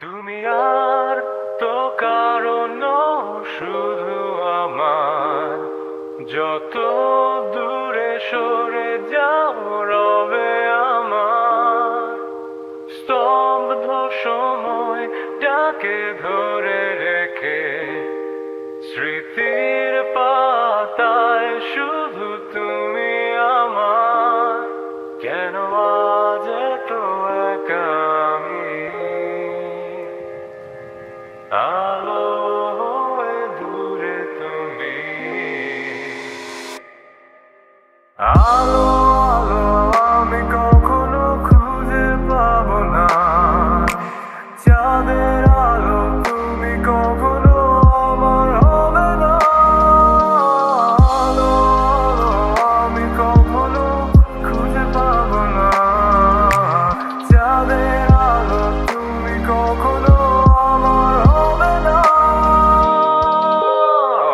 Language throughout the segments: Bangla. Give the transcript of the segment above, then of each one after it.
তুমি আর তো কারণ শুধু আমার, যত দূরে সরে যাও রবে আমার স্তব্ধ সময়টাকে ধরে রেখে। স্মৃতির পাতায় শুধু তুমি আমার, কেন আজ এত একা আমি? আলো হয়ে দূরে তুমি, আলো আলো আমি কখনো খুঁজে পাবো না। চাঁদের আলো তুমি কখনো আমার হবে না। আলো আলো আমি কখনো খুঁজে পাবো না। চাঁদের আলো তুমি কখনো আমার হবে না।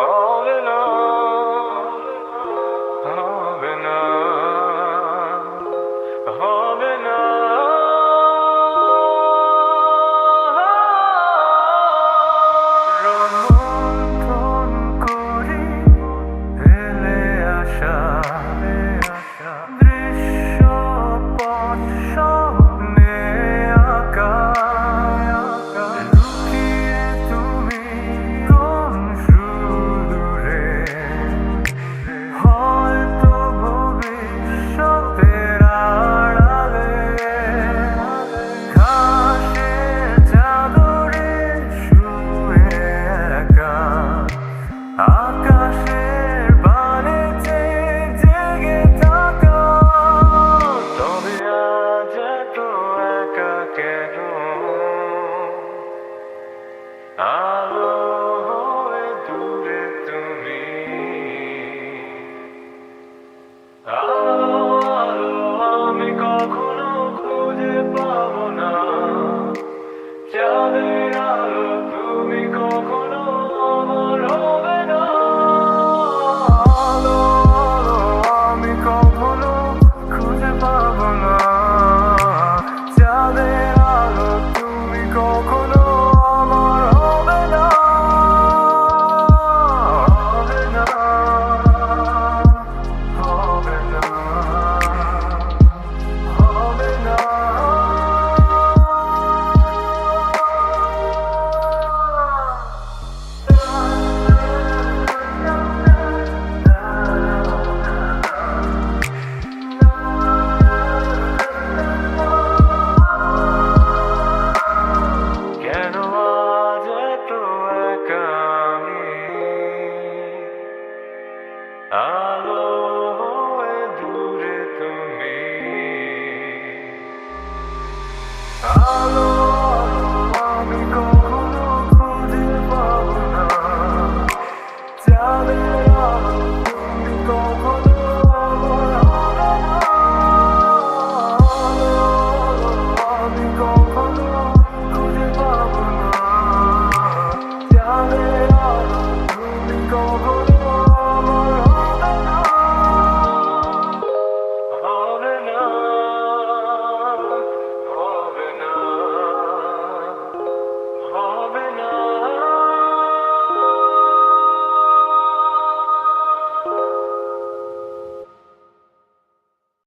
হবে না, হবে না, হবে না। রোমন্থন করি হেলে আসা দৃশ্যপট স্বপ্নে আঁকা। লুকিয়ে তুমি কোন সুদূরে, হয়তো ভবিষ্যতের আড়ালে। ঘাসের চাদরে শুয়ে একা, আকাশের বানে চেয়ে জেগে থাকা। তবে আজ এত একা কেন? আলো